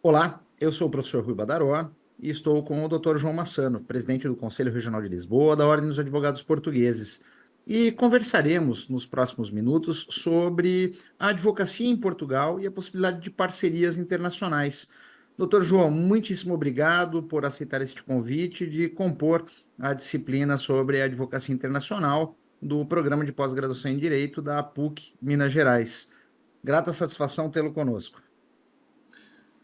Olá, eu sou o professor Rui Badaró e estou com o Dr. João Massano, presidente do Conselho Regional de Lisboa, da Ordem dos Advogados Portugueses. E conversaremos nos próximos minutos sobre a advocacia em Portugal e a possibilidade de parcerias internacionais. Dr. João, muitíssimo obrigado por aceitar este convite de compor a disciplina sobre a advocacia internacional do Programa de Pós-Graduação em Direito da PUC Minas Gerais. Grata satisfação tê-lo conosco.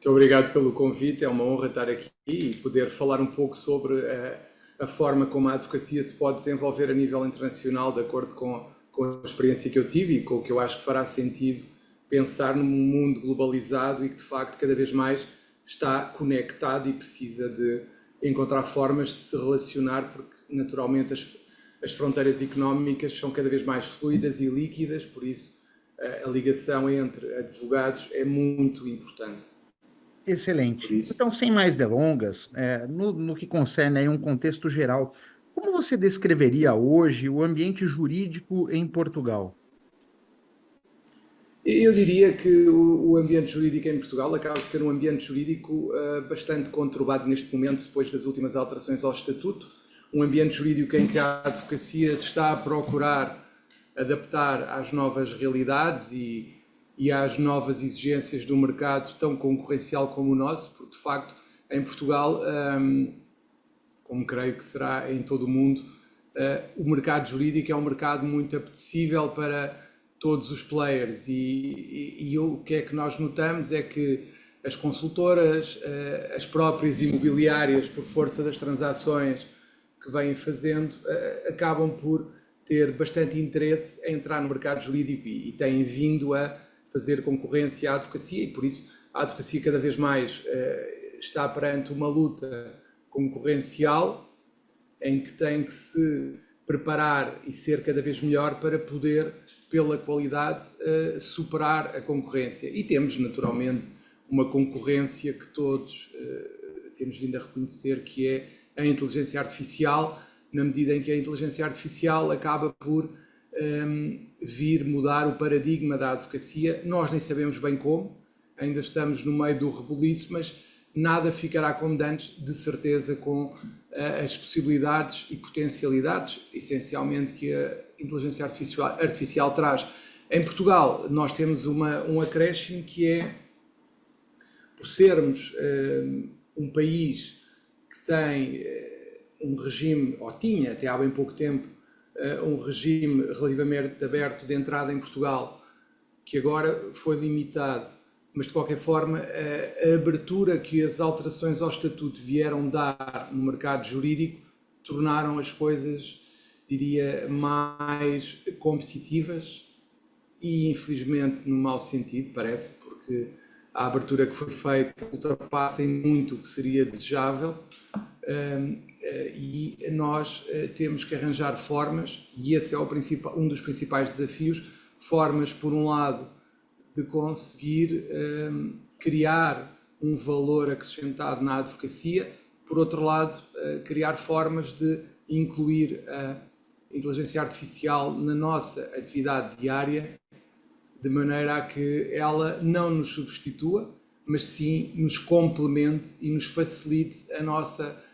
Muito obrigado pelo convite, é uma honra estar aqui e poder falar um pouco sobre a forma como a advocacia se pode desenvolver a nível internacional, de acordo com a experiência que eu tive e com o que eu acho que fará sentido pensar num mundo globalizado e que de facto cada vez mais está conectado e precisa de encontrar formas de se relacionar, porque naturalmente as fronteiras económicas são cada vez mais fluidas e líquidas, por isso a ligação entre advogados é muito importante. Por Excelente. isso, Então, sem mais delongas, no que concerne aí um contexto geral, como você descreveria hoje o ambiente jurídico em Portugal? eu diria que o ambiente jurídico em Portugal acaba por ser um ambiente jurídico bastante conturbado neste momento, depois das últimas alterações ao Estatuto. Um ambiente jurídico em que a advocacia se está a procurar adaptar às novas realidades e às novas exigências do mercado tão concorrencial como o nosso, porque de facto em Portugal, como creio que será em todo o mundo, o mercado jurídico é um mercado muito apetecível para todos os players e o que é que nós notamos é que as consultoras, as próprias imobiliárias, por força das transações que vêm fazendo, acabam por ter bastante interesse em entrar no mercado jurídico e têm vindo a fazer concorrência à advocacia e por isso a advocacia cada vez mais está perante uma luta concorrencial em que tem que se preparar e ser cada vez melhor para poder, pela qualidade, superar a concorrência. E temos, naturalmente, uma concorrência que todos temos vindo a reconhecer, que é a inteligência artificial, na medida em que a inteligência artificial acaba por vir mudar o paradigma da advocacia. Nós nem sabemos bem como, ainda estamos no meio do rebuliço, mas nada ficará como de antes, de certeza, com as possibilidades e potencialidades, essencialmente, que a inteligência artificial traz. Em Portugal, nós temos um acréscimo que é, por sermos um país que tem um regime, ou tinha até há bem pouco tempo, um regime relativamente aberto de entrada em Portugal, que agora foi limitado, mas de qualquer forma a abertura que as alterações ao Estatuto vieram dar no mercado jurídico tornaram as coisas, diria, mais competitivas e infelizmente no mau sentido, parece, porque a abertura que foi feita ultrapassa em muito o que seria desejável e nós temos que arranjar formas, e esse é um dos principais desafios, formas, por um lado, de conseguir criar um valor acrescentado na advocacia, por outro lado, criar formas de incluir a inteligência artificial na nossa atividade diária, de maneira a que ela não nos substitua, mas sim nos complemente e nos facilite a nossa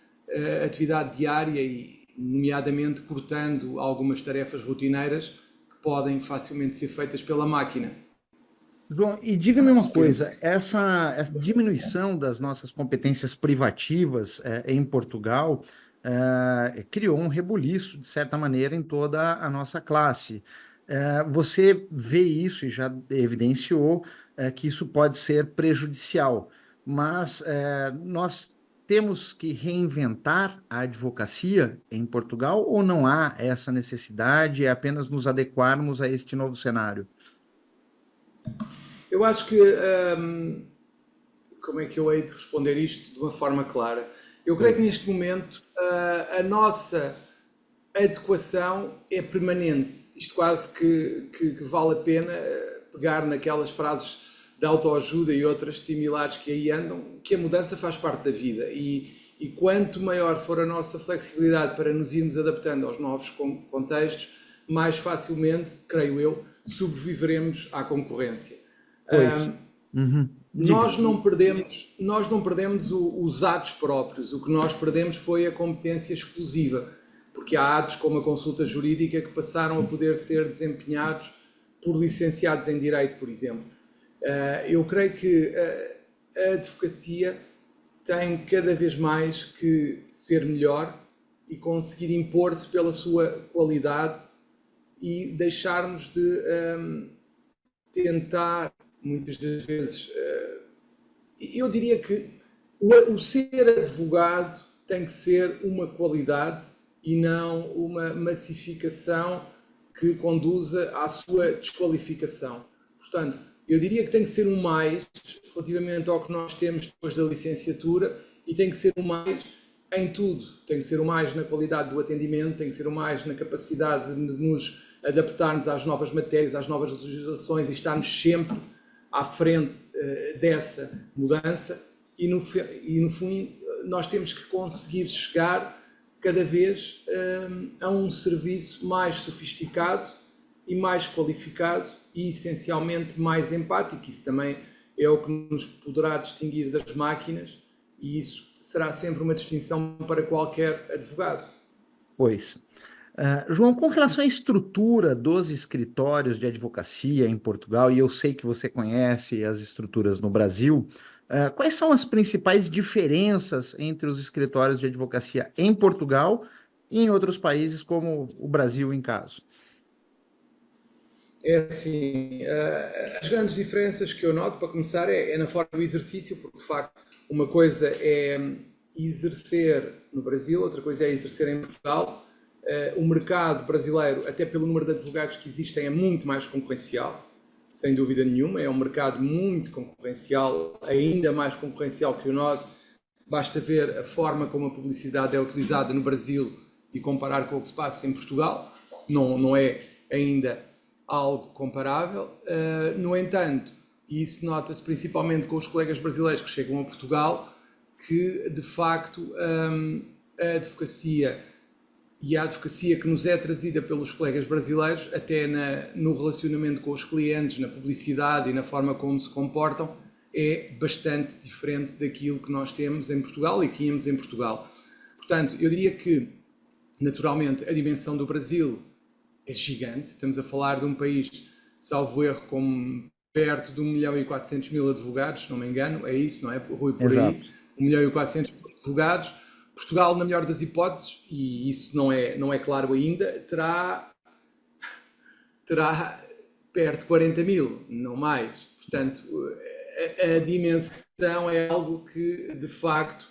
atividade diária e, nomeadamente, cortando algumas tarefas rotineiras que podem facilmente ser feitas pela máquina. João, e diga-me uma coisa, Penso. essa diminuição das nossas competências privativas em Portugal criou um rebuliço, de certa maneira, em toda a nossa classe. Você vê isso e já evidenciou que isso pode ser prejudicial, mas nós temos que reinventar a advocacia em Portugal ou não há essa necessidade, é apenas nos adequarmos a este novo cenário? Eu acho que, como é que eu hei de responder isto de uma forma clara? Eu creio que Pois. neste momento a nossa adequação é permanente. Isto quase que vale a pena pegar naquelas frases de autoajuda e outras similares que aí andam, que a mudança faz parte da vida e quanto maior for a nossa flexibilidade para nos irmos adaptando aos novos contextos, mais facilmente, creio eu, sobreviveremos à concorrência. Pois. Uhum. Diga. Nós não perdemos os atos próprios, o que nós perdemos foi a competência exclusiva, porque há atos como a consulta jurídica que passaram a poder ser desempenhados por licenciados em Direito, por exemplo. Eu creio que a advocacia tem cada vez mais que ser melhor e conseguir impor-se pela sua qualidade e deixarmos de tentar, muitas das vezes, eu diria que o ser advogado tem que ser uma qualidade e não uma massificação que conduza à sua desqualificação. Portanto, eu diria que tem que ser um mais relativamente ao que nós temos depois da licenciatura e tem que ser um mais em tudo. Tem que ser um mais na qualidade do atendimento, tem que ser um mais na capacidade de nos adaptarmos às novas matérias, às novas legislações e estarmos sempre à frente dessa mudança e no fim nós temos que conseguir chegar cada vez a um serviço mais sofisticado e mais qualificado e essencialmente mais empático. Isso também é o que nos poderá distinguir das máquinas e isso será sempre uma distinção para qualquer advogado. Pois. João, com relação à estrutura dos escritórios de advocacia em Portugal, e eu sei que você conhece as estruturas no Brasil, quais são as principais diferenças entre os escritórios de advocacia em Portugal e em outros países, como o Brasil, em caso? É assim, as grandes diferenças que eu noto, para começar, é na forma do exercício, porque de facto uma coisa é exercer no Brasil, outra coisa é exercer em Portugal. O mercado brasileiro, até pelo número de advogados que existem, é muito mais concorrencial, sem dúvida nenhuma. É um mercado muito concorrencial, ainda mais concorrencial que o nosso. Basta ver a forma como a publicidade é utilizada no Brasil e comparar com o que se passa em Portugal. Não é ainda algo comparável. No entanto, e isso nota-se principalmente com os colegas brasileiros que chegam a Portugal, que de facto a advocacia e a advocacia que nos é trazida pelos colegas brasileiros, até no relacionamento com os clientes, na publicidade e na forma como se comportam, é bastante diferente daquilo que nós temos em Portugal e tínhamos em Portugal. Portanto, eu diria que, naturalmente, a dimensão do Brasil é gigante. Estamos a falar de um país, salvo erro, com perto de 1.400.000 advogados, se não me engano, é isso, não é, Rui, por aí? Exato. 1.400.000 advogados. Portugal, na melhor das hipóteses, e isso não é claro ainda, terá perto de 40.000, não mais. Portanto, a dimensão é algo que, de facto,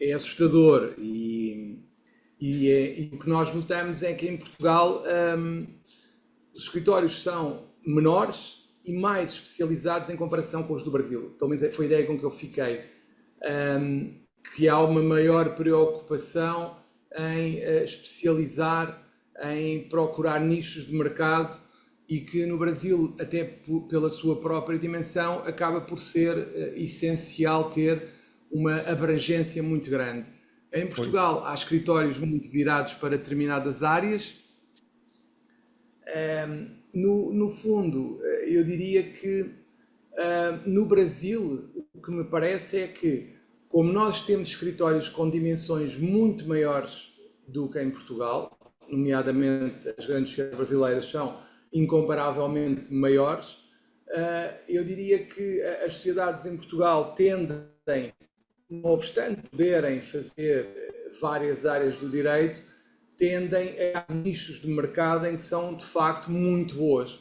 é assustador. E o que nós notamos é que em Portugal os escritórios são menores e mais especializados em comparação com os do Brasil. Pelo menos foi a ideia com que eu fiquei. Que há uma maior preocupação em especializar, em procurar nichos de mercado e que no Brasil, até pela sua própria dimensão, acaba por ser essencial ter uma abrangência muito grande. Em Portugal há escritórios muito virados para determinadas áreas. No fundo, eu diria que no Brasil, o que me parece é que, como nós temos escritórios com dimensões muito maiores do que em Portugal, nomeadamente as grandes sociedades brasileiras são incomparavelmente maiores, eu diria que as sociedades em Portugal tendem, não obstante poderem fazer várias áreas do direito, tendem a nichos de mercado em que são de facto muito boas.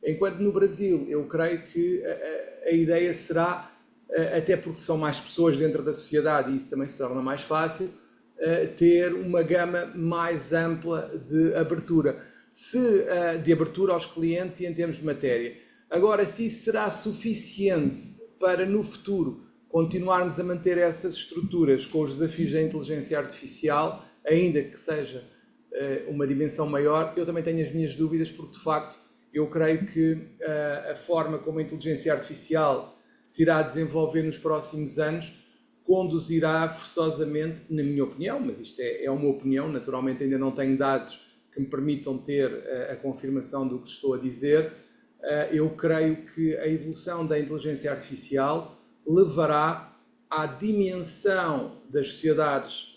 Enquanto no Brasil, eu creio que a ideia será, até porque são mais pessoas dentro da sociedade e isso também se torna mais fácil, ter uma gama mais ampla de abertura. De abertura aos clientes e em termos de matéria. Agora, se isso será suficiente para no futuro continuarmos a manter essas estruturas com os desafios da inteligência artificial, ainda que seja uma dimensão maior, eu também tenho as minhas dúvidas, porque de facto eu creio que a forma como a inteligência artificial se irá desenvolver nos próximos anos conduzirá forçosamente, na minha opinião, mas isto é uma opinião, naturalmente ainda não tenho dados que me permitam ter a confirmação do que estou a dizer, eu creio que a evolução da inteligência artificial levará à dimensão das sociedades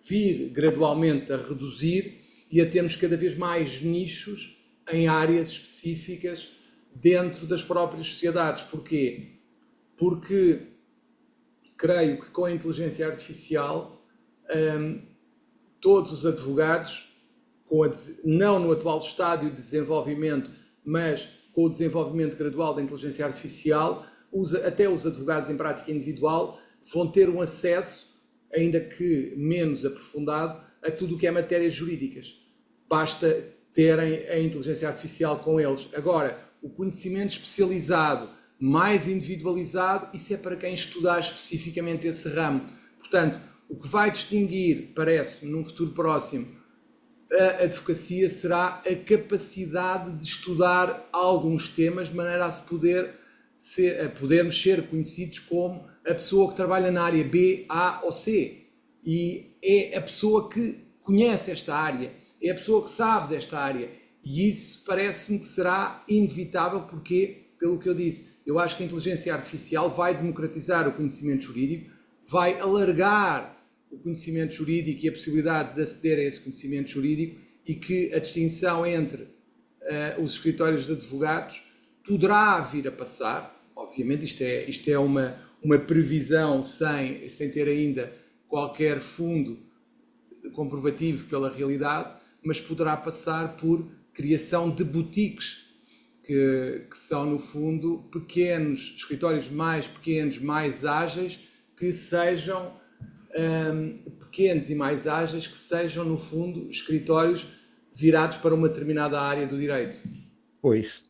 vir gradualmente a reduzir e a termos cada vez mais nichos em áreas específicas dentro das próprias sociedades. Porquê? Porque creio que com a inteligência artificial todos os advogados, não no atual estádio de desenvolvimento, mas com o desenvolvimento gradual da inteligência artificial, até os advogados em prática individual vão ter um acesso, ainda que menos aprofundado, a tudo o que é matérias jurídicas. Basta terem a inteligência artificial com eles. Agora, o conhecimento especializado, mais individualizado, isso é para quem estudar especificamente esse ramo. Portanto, o que vai distinguir, parece-me, num futuro próximo, a advocacia será a capacidade de estudar alguns temas de maneira a podermos ser conhecidos como a pessoa que trabalha na área B, A ou C. E é a pessoa que conhece esta área, é a pessoa que sabe desta área. E isso parece-me que será inevitável, porque, pelo que eu disse, eu acho que a inteligência artificial vai democratizar o conhecimento jurídico, vai alargar o conhecimento jurídico e a possibilidade de aceder a esse conhecimento jurídico, e que a distinção entre os escritórios de advogados poderá vir a passar. Obviamente isto é uma previsão sem ter ainda qualquer fundo comprovativo pela realidade, mas poderá passar por criação de boutiques, que são, no fundo, pequenos escritórios mais pequenos, mais ágeis, que sejam pequenos e mais ágeis, que sejam, no fundo, escritórios virados para uma determinada área do direito. Pois.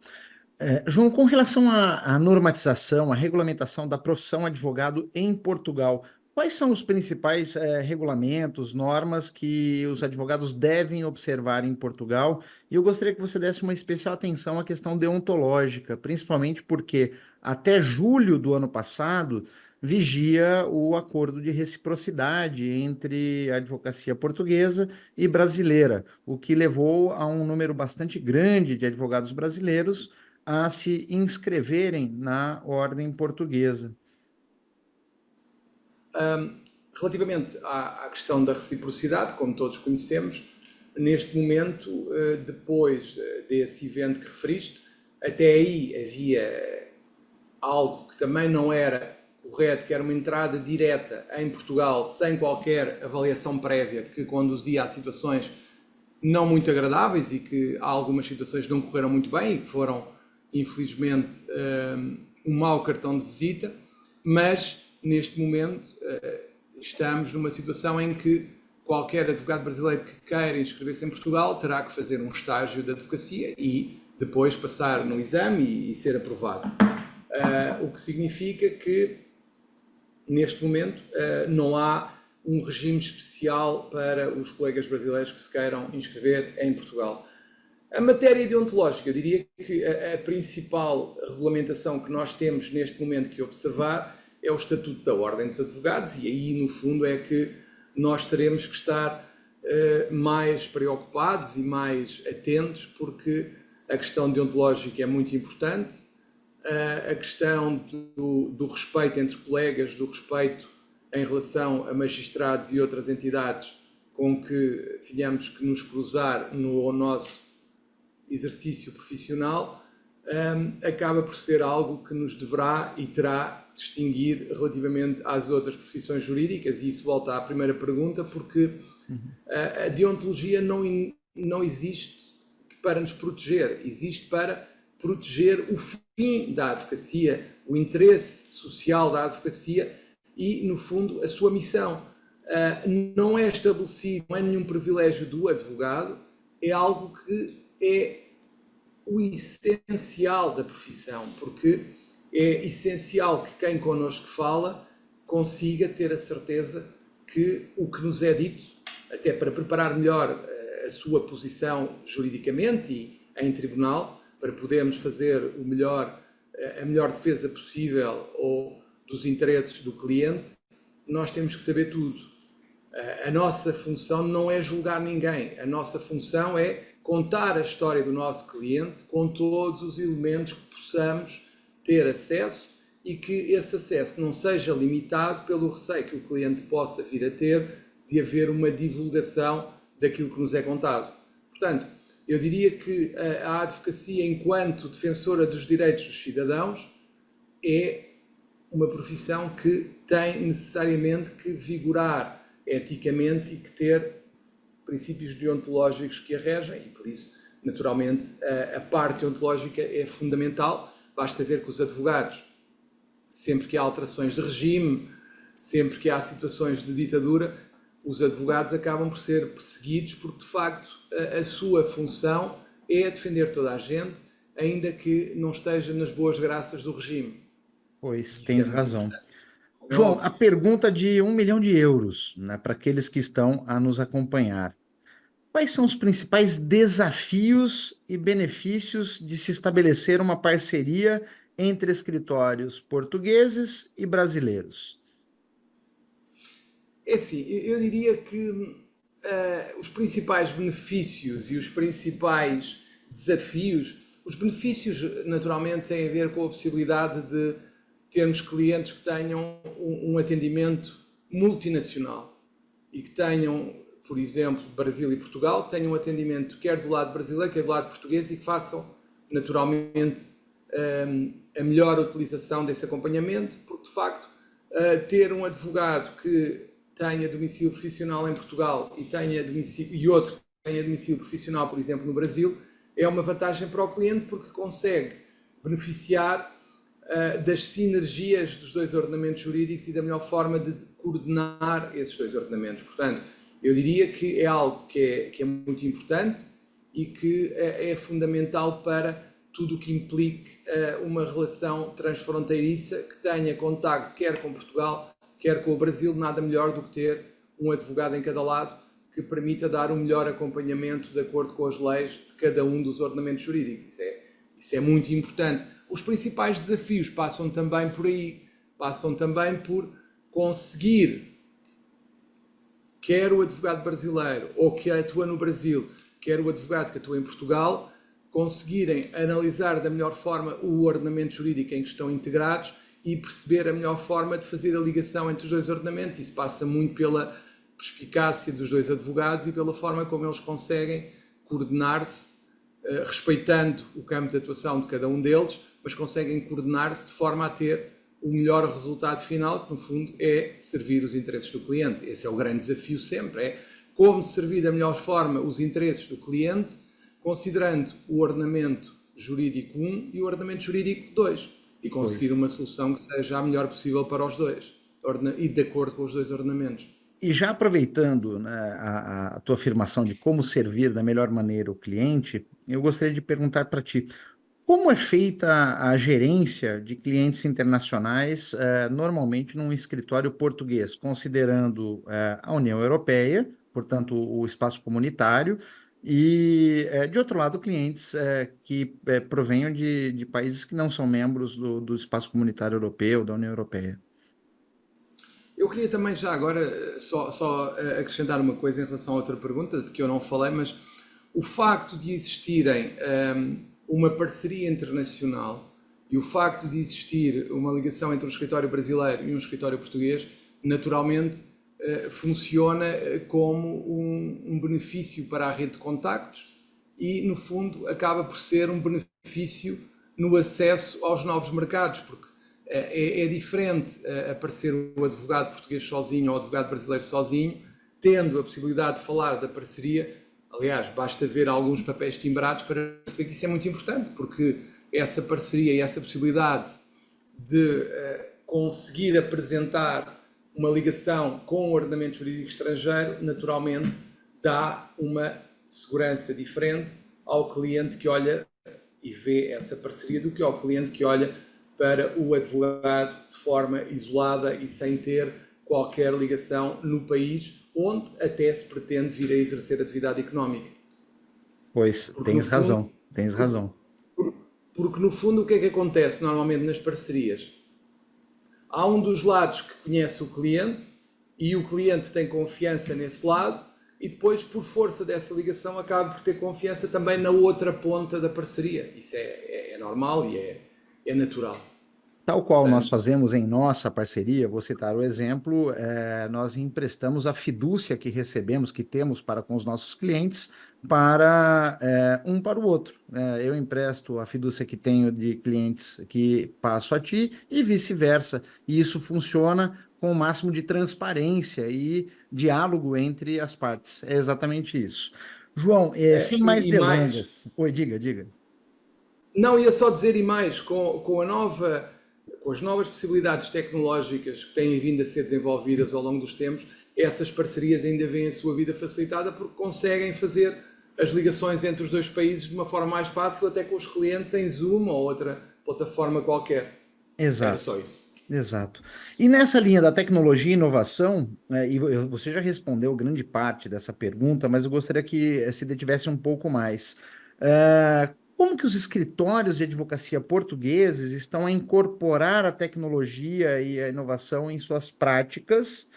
João, com relação à normatização, à regulamentação da profissão advogado em Portugal, quais são os principais regulamentos, normas que os advogados devem observar em Portugal? E eu gostaria que você desse uma especial atenção à questão deontológica, principalmente porque até julho do ano passado vigia o acordo de reciprocidade entre a advocacia portuguesa e brasileira, o que levou a um número bastante grande de advogados brasileiros a se inscreverem na ordem portuguesa. Relativamente à questão da reciprocidade, como todos conhecemos, neste momento, depois desse evento que referiste, até aí havia algo que também não era correto, que era uma entrada direta em Portugal sem qualquer avaliação prévia, que conduzia a situações não muito agradáveis e que algumas situações não correram muito bem e que foram, infelizmente, um mau cartão de visita. Mas neste momento estamos numa situação em que qualquer advogado brasileiro que queira inscrever-se em Portugal terá que fazer um estágio de advocacia e depois passar no exame e ser aprovado. O que significa que neste momento não há um regime especial para os colegas brasileiros que se queiram inscrever em Portugal. A matéria deontológica, eu diria que a principal regulamentação que nós temos neste momento que observar é o Estatuto da Ordem dos Advogados, e aí, no fundo, é que nós teremos que estar mais preocupados e mais atentos, porque a questão deontológica é muito importante, a questão do respeito entre colegas, do respeito em relação a magistrados e outras entidades com que tínhamos que nos cruzar no nosso exercício profissional, acaba por ser algo que nos deverá e terá distinguir relativamente às outras profissões jurídicas. E isso volta à primeira pergunta, porque a deontologia não existe para nos proteger, existe para proteger o fim da advocacia, o interesse social da advocacia e, no fundo, a sua missão. Não é estabelecido, não é nenhum privilégio do advogado, é algo que é o essencial da profissão, porque é essencial que quem connosco fala consiga ter a certeza que o que nos é dito, até para preparar melhor a sua posição juridicamente e em tribunal, para podermos fazer a melhor defesa possível ou dos interesses do cliente, nós temos que saber tudo. A nossa função não é julgar ninguém, a nossa função é contar a história do nosso cliente com todos os elementos que possamos ter acesso e que esse acesso não seja limitado pelo receio que o cliente possa vir a ter de haver uma divulgação daquilo que nos é contado. Portanto, eu diria que a advocacia, enquanto defensora dos direitos dos cidadãos, é uma profissão que tem necessariamente que vigorar eticamente e que ter princípios deontológicos que a regem, e por isso, naturalmente, a parte deontológica é fundamental. Basta ver que os advogados, sempre que há alterações de regime, sempre que há situações de ditadura, os advogados acabam por ser perseguidos porque, de facto, a sua função é defender toda a gente, ainda que não esteja nas boas graças do regime. Pois, Isso é tens muito razão. importante. É João, a óbvio. pergunta de 1 milhão de euros, né, para aqueles que estão a nos acompanhar. Quais são os principais desafios e benefícios de se estabelecer uma parceria entre escritórios portugueses e brasileiros? É assim, eu diria que os principais benefícios e os principais desafios, os benefícios naturalmente têm a ver com a possibilidade de termos clientes que tenham um atendimento multinacional e que tenham, por exemplo, Brasil e Portugal, que tenham um atendimento quer do lado brasileiro, quer do lado português e que façam naturalmente a melhor utilização desse acompanhamento, porque de facto ter um advogado que tenha domicílio profissional em Portugal e outro que tenha domicílio profissional, por exemplo, no Brasil, é uma vantagem para o cliente porque consegue beneficiar das sinergias dos dois ordenamentos jurídicos e da melhor forma de coordenar esses dois ordenamentos. Portanto, eu diria que é algo que é muito importante e que é fundamental para tudo o que implique uma relação transfronteiriça que tenha contacto quer com Portugal, quer com o Brasil. Nada melhor do que ter um advogado em cada lado que permita dar o melhor acompanhamento de acordo com as leis de cada um dos ordenamentos jurídicos. Isso é muito importante. Os principais desafios passam também por aí, passam também por conseguir, quer o advogado brasileiro ou que atua no Brasil, quer o advogado que atua em Portugal, conseguirem analisar da melhor forma o ordenamento jurídico em que estão integrados e perceber a melhor forma de fazer a ligação entre os dois ordenamentos. Isso passa muito pela perspicácia dos dois advogados e pela forma como eles conseguem coordenar-se, respeitando o campo de atuação de cada um deles, mas conseguem coordenar-se de forma a ter o melhor resultado final, que no fundo é servir os interesses do cliente. Esse é o grande desafio sempre, é como servir da melhor forma os interesses do cliente, considerando o ordenamento jurídico 1 e o ordenamento jurídico 2, e conseguir Pois. uma solução que seja a melhor possível para os dois, e de acordo com os dois ordenamentos. E já aproveitando, né, a tua afirmação de como servir da melhor maneira o cliente, eu gostaria de perguntar para ti, como é feita a gerência de clientes internacionais, normalmente num escritório português, considerando, a União Europeia, portanto, o espaço comunitário, e, de outro lado, clientes, que provenham de países que não são membros do espaço comunitário europeu, da União Europeia? Eu queria também já agora só acrescentar uma coisa em relação a outra pergunta de que eu não falei, mas o facto de existirem uma parceria internacional e o facto de existir uma ligação entre um escritório brasileiro e um escritório português, naturalmente funciona como um benefício para a rede de contactos e, no fundo, acaba por ser um benefício no acesso aos novos mercados, porque é diferente aparecer o advogado português sozinho ou o advogado brasileiro sozinho, tendo a possibilidade de falar da parceria. Aliás, basta ver alguns papéis timbrados para perceber que isso é muito importante, porque essa parceria e essa possibilidade de conseguir apresentar uma ligação com o ordenamento jurídico estrangeiro, naturalmente dá uma segurança diferente ao cliente que olha e vê essa parceria do que ao cliente que olha para o advogado de forma isolada e sem ter qualquer ligação no país onde até se pretende vir a exercer atividade económica. Pois, Porque no tens fundo, razão, tens razão. porque no fundo o que é que acontece normalmente nas parcerias? Há um dos lados que conhece o cliente e o cliente tem confiança nesse lado e depois, por força dessa ligação, acaba por ter confiança também na outra ponta da parceria. Isso é normal e é natural. Tal qual nós Portanto, fazemos em nossa parceria, vou citar o exemplo, nós emprestamos a fidúcia que recebemos, que temos para com os nossos clientes, para um para o outro. Eu empresto a fidúcia que tenho de clientes que passo a ti e vice-versa. E isso funciona com o máximo de transparência e diálogo entre as partes. É exatamente isso. João, sem mais e mais, delongas. Oi, diga, diga. não ia só dizer e mais, com as novas possibilidades tecnológicas que têm vindo a ser desenvolvidas ao longo dos tempos, essas parcerias ainda vêm a sua vida facilitada porque conseguem fazer as ligações entre os dois países de uma forma mais fácil, até com os clientes em Zoom ou outra plataforma qualquer. Era Exato. só isso. Exato. E nessa linha da tecnologia e inovação, você já respondeu grande parte dessa pergunta, mas eu gostaria que se detivesse um pouco mais. Como que os escritórios de advocacia portugueses estão a incorporar a tecnologia e a inovação em suas práticas?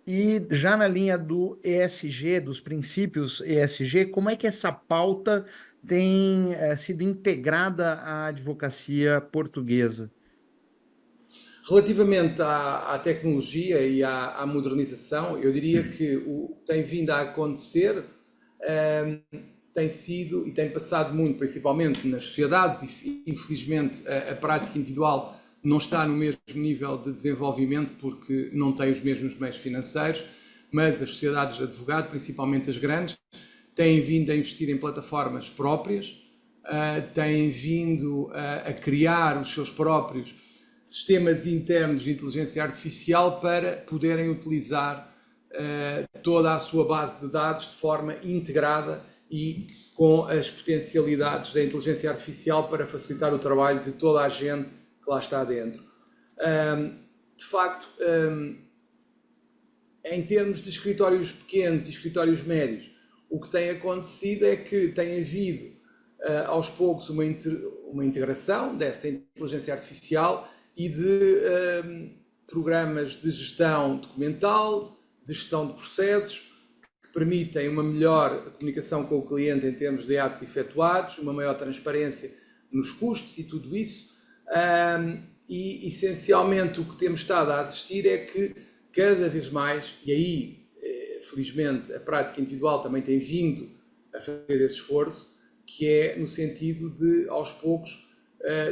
E já na linha do ESG, dos princípios ESG, como é que essa pauta tem, sido integrada à advocacia portuguesa? Relativamente à tecnologia e à modernização, eu diria que o que tem vindo a acontecer tem sido e tem passado muito, principalmente nas sociedades, e infelizmente a prática individual não está no mesmo nível de desenvolvimento porque não tem os mesmos meios financeiros, mas as sociedades de advogado, principalmente as grandes, têm vindo a investir em plataformas próprias, têm vindo a criar os seus próprios sistemas internos de inteligência artificial para poderem utilizar toda a sua base de dados de forma integrada e com as potencialidades da inteligência artificial para facilitar o trabalho de toda a gente que lá está dentro. De facto, em termos de escritórios pequenos e escritórios médios, o que tem acontecido é que tem havido aos poucos uma integração dessa inteligência artificial e de programas de gestão documental, de gestão de processos, que permitem uma melhor comunicação com o cliente em termos de atos efetuados, uma maior transparência nos custos e tudo isso. E essencialmente o que temos estado a assistir é que cada vez mais, e aí felizmente a prática individual também tem vindo a fazer esse esforço, que é no sentido de aos poucos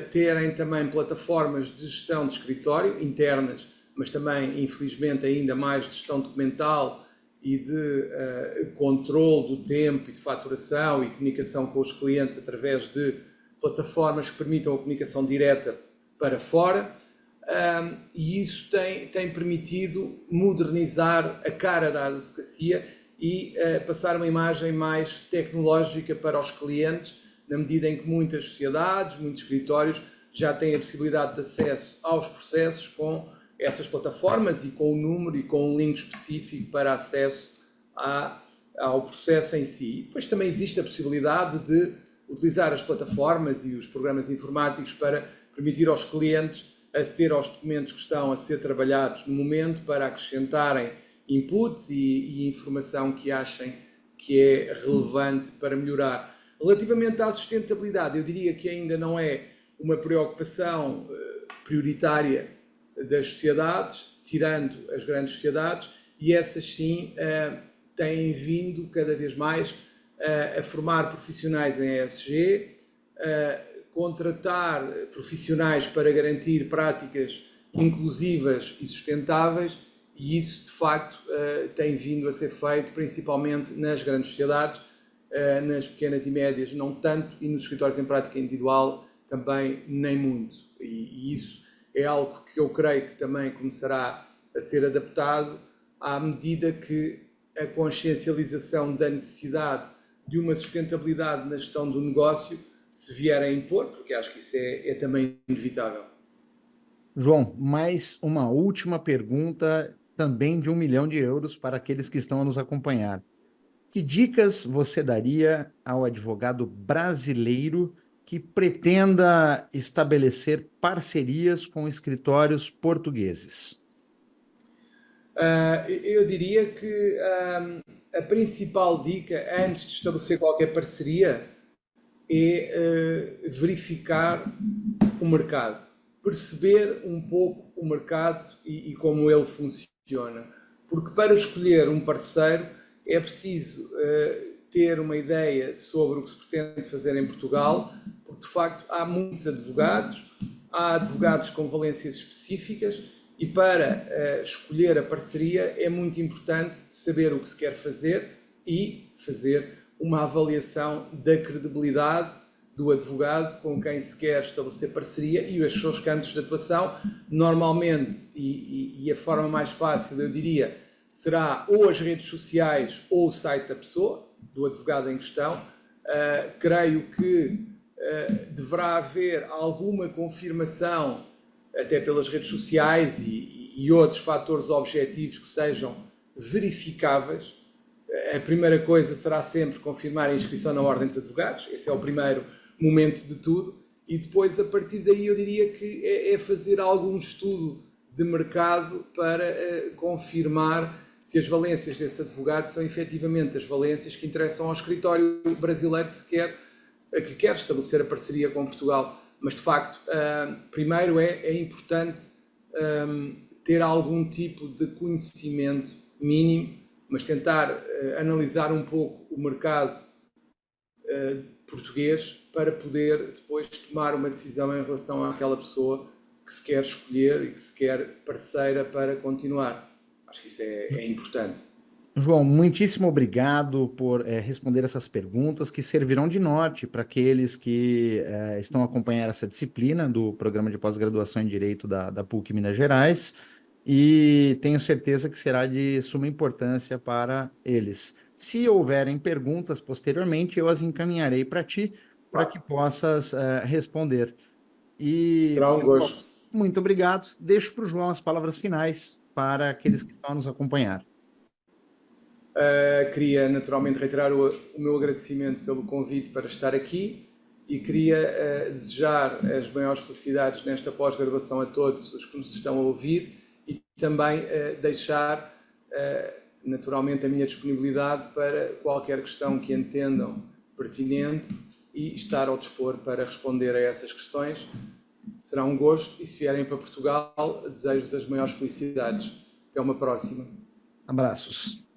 terem também plataformas de gestão de escritório internas, mas também, infelizmente, ainda mais de gestão documental e de controle do tempo e de faturação e comunicação com os clientes através de plataformas que permitam a comunicação direta para fora. E isso tem permitido modernizar a cara da advocacia e passar uma imagem mais tecnológica para os clientes, na medida em que muitas sociedades, muitos escritórios já têm a possibilidade de acesso aos processos com essas plataformas e com o número e com um link específico para acesso ao processo em si. E depois também existe a possibilidade de utilizar as plataformas e os programas informáticos para permitir aos clientes aceder aos documentos que estão a ser trabalhados no momento para acrescentarem inputs e informação que achem que é relevante para melhorar. Relativamente à sustentabilidade, eu diria que ainda não é uma preocupação prioritária das sociedades, tirando as grandes sociedades, e essas sim têm vindo cada vez mais a formar profissionais em ESG, contratar profissionais para garantir práticas inclusivas e sustentáveis, e isso de facto tem vindo a ser feito principalmente nas grandes sociedades, nas pequenas e médias não tanto, e nos escritórios em prática individual também nem muito. E isso é algo que eu creio que também começará a ser adaptado à medida que a consciencialização da necessidade de uma sustentabilidade na gestão do negócio se vier a impor, porque acho que isso é também inevitável. João, mais uma última pergunta, também de 1 milhão de euros para aqueles que estão a nos acompanhar. Que dicas você daria ao advogado brasileiro que pretenda estabelecer parcerias com escritórios portugueses? Eu diria que a principal dica antes de estabelecer qualquer parceria é verificar o mercado, perceber um pouco o mercado e como ele funciona. Porque para escolher um parceiro é preciso ter uma ideia sobre o que se pretende fazer em Portugal, porque de facto há muitos advogados, há advogados com valências específicas e para escolher a parceria é muito importante saber o que se quer fazer e fazer uma avaliação da credibilidade do advogado com quem se quer estabelecer parceria e os seus campos de atuação. Normalmente, e a forma mais fácil, eu diria, será ou as redes sociais ou o site da pessoa, do advogado em questão. Creio que deverá haver alguma confirmação, até pelas redes sociais e outros fatores objetivos que sejam verificáveis. A primeira coisa será sempre confirmar a inscrição na Ordem dos Advogados, esse é o primeiro momento de tudo, e depois, a partir daí, eu diria que é fazer algum estudo de mercado para confirmar se as valências desse advogado são efetivamente as valências que interessam ao escritório brasileiro que quer estabelecer a parceria com Portugal. Mas, de facto, primeiro é importante ter algum tipo de conhecimento mínimo, mas tentar analisar um pouco o mercado português para poder depois tomar uma decisão em relação àquela pessoa que se quer escolher e que se quer parceira para continuar. Acho que isso é importante. João, muitíssimo obrigado por responder essas perguntas que servirão de norte para aqueles que estão acompanhando essa disciplina do Programa de Pós-Graduação em Direito da PUC Minas Gerais, e tenho certeza que será de suma importância para eles. Se houverem perguntas posteriormente, eu as encaminharei para ti, para que possas responder. E, Será um gosto. muito obrigado. Deixo para o João as palavras finais para aqueles que estão a nos acompanhar. Queria naturalmente reiterar o meu agradecimento pelo convite para estar aqui e queria desejar as maiores felicidades nesta pós-graduação a todos os que nos estão a ouvir e também deixar naturalmente a minha disponibilidade para qualquer questão que entendam pertinente e estar ao dispor para responder a essas questões. Será um gosto e, se vierem para Portugal, desejo-vos as maiores felicidades. Até uma próxima. Abraços.